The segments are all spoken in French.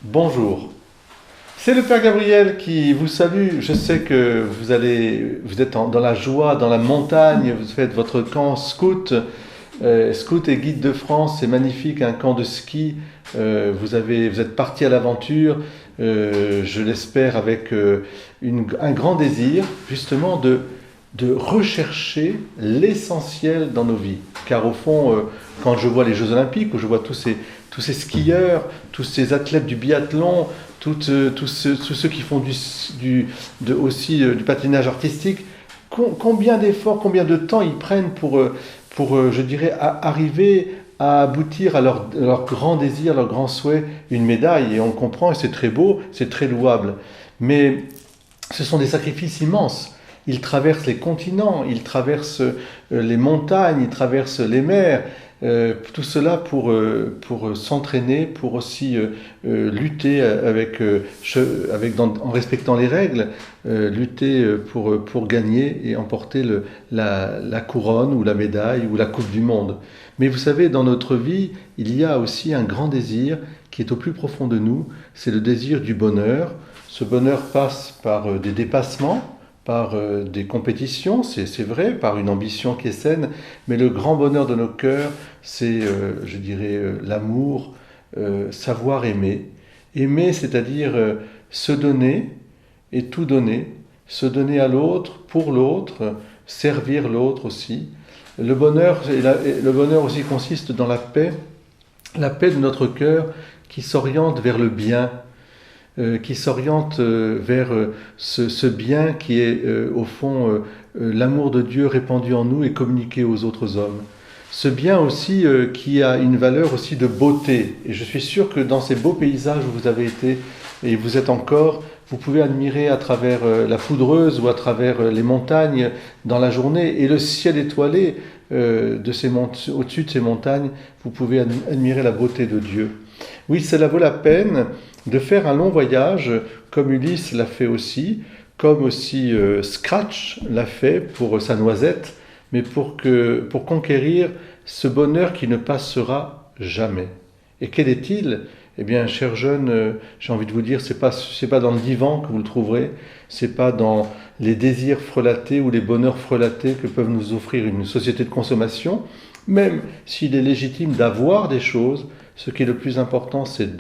Bonjour, c'est le Père Gabriel qui vous salue. Je sais que vous êtes dans la joie, dans la montagne, vous faites votre camp scout, scout et guide de France, c'est magnifique, un camp de ski. Vous êtes parti à l'aventure, je l'espère avec un grand désir justement de rechercher l'essentiel dans nos vies. Car au fond, quand je vois les Jeux Olympiques, où je vois tous ces skieurs, tous ces athlètes du biathlon, tous ceux qui font aussi du patinage artistique, combien d'efforts, combien de temps ils prennent pour je dirais, arriver à aboutir à leur grand désir, leur grand souhait, une médaille. Et on comprend, et c'est très beau, c'est très louable. Mais ce sont des sacrifices immenses. Ils traversent les continents, ils traversent les montagnes, ils traversent les mers. Tout cela pour s'entraîner, pour aussi lutter en respectant les règles, lutter pour gagner et emporter la couronne ou la médaille ou la coupe du monde. Mais vous savez, dans notre vie, il y a aussi un grand désir qui est au plus profond de nous, c'est le désir du bonheur. Ce bonheur passe par des dépassements, par des compétitions, c'est vrai, par une ambition qui est saine, mais le grand bonheur de nos cœurs, c'est, je dirais, l'amour, savoir aimer. Aimer, c'est-à-dire se donner et tout donner, se donner à l'autre, pour l'autre, servir l'autre aussi. Le bonheur aussi consiste dans la paix de notre cœur qui s'oriente vers le bien, qui s'oriente vers ce bien qui est au fond l'amour de Dieu répandu en nous et communiqué aux autres hommes. Ce bien aussi qui a une valeur aussi de beauté. Et je suis sûr que dans ces beaux paysages où vous avez été et vous êtes encore, vous pouvez admirer à travers la poudreuse ou à travers les montagnes dans la journée et le ciel étoilé au-dessus de ces montagnes, vous pouvez admirer la beauté de Dieu. Oui, cela vaut la peine de faire un long voyage, comme Ulysse l'a fait aussi, comme aussi Scratch l'a fait pour sa noisette, mais pour conquérir ce bonheur qui ne passera jamais. Et quel est-il? Eh bien, cher jeune, j'ai envie de vous dire, c'est pas dans le divan que vous le trouverez, c'est pas dans les désirs frelatés ou les bonheurs frelatés que peuvent nous offrir une société de consommation, même s'il est légitime d'avoir des choses, ce qui est le plus important, c'est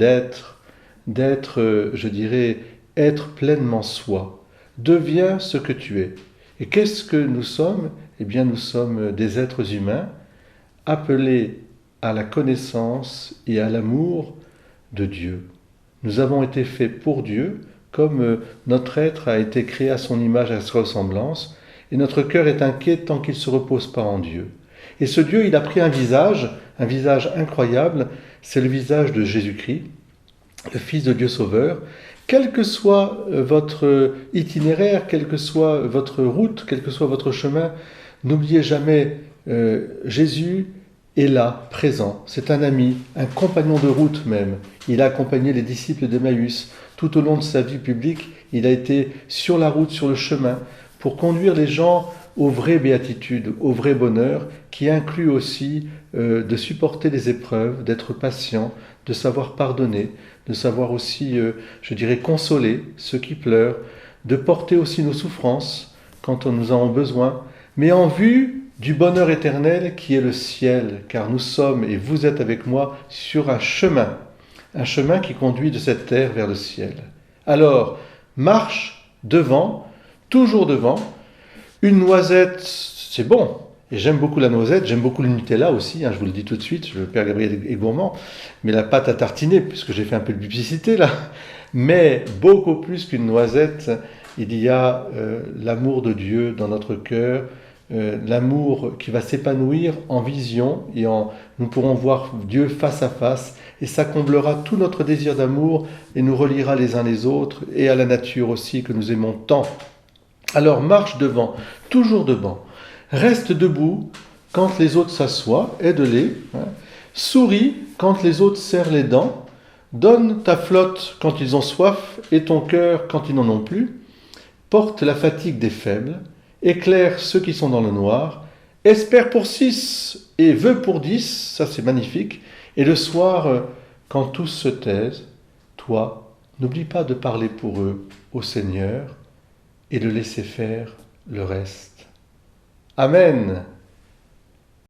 je dirais, être pleinement soi. Deviens ce que tu es. Et qu'est-ce que nous sommes? Eh bien, nous sommes des êtres humains appelés à la connaissance et à l'amour de Dieu. Nous avons été faits pour Dieu, comme notre être a été créé à son image et à sa ressemblance, et notre cœur est inquiet tant qu'il ne se repose pas en Dieu. Et ce Dieu, il a pris un visage incroyable, c'est le visage de Jésus-Christ, le Fils de Dieu Sauveur. Quel que soit votre itinéraire, quelle que soit votre route, quel que soit votre chemin, n'oubliez jamais, Jésus est là, présent. C'est un ami, un compagnon de route même. Il a accompagné les disciples d'Emmaüs. Tout au long de sa vie publique, il a été sur la route, sur le chemin, pour conduire les gens aux vraies béatitudes, au vrai bonheur, qui inclut aussi de supporter les épreuves, d'être patient, de savoir pardonner, de savoir aussi, je dirais, consoler ceux qui pleurent, de porter aussi nos souffrances quand nous en avons besoin, mais en vue du bonheur éternel qui est le ciel, car nous sommes, et vous êtes avec moi, sur un chemin qui conduit de cette terre vers le ciel. Alors, marche devant, toujours devant. Une noisette, c'est bon. Et j'aime beaucoup la noisette, j'aime beaucoup le Nutella aussi, je vous le dis tout de suite, le Père Gabriel est gourmand. Mais la pâte à tartiner, puisque j'ai fait un peu de publicité là. Mais beaucoup plus qu'une noisette, il y a l'amour de Dieu dans notre cœur, l'amour qui va s'épanouir en vision nous pourrons voir Dieu face à face et ça comblera tout notre désir d'amour et nous reliera les uns les autres et à la nature aussi que nous aimons tant. Alors marche devant, toujours devant. Reste debout quand les autres s'assoient, aide-les. Souris quand les autres serrent les dents. Donne ta flotte quand ils ont soif et ton cœur quand ils n'en ont plus. Porte la fatigue des faibles. Éclaire ceux qui sont dans le noir. Espère pour 6 et veut pour 10, ça c'est magnifique. Et le soir, quand tous se taisent, toi, n'oublie pas de parler pour eux au Seigneur et de laisser faire le reste. Amen.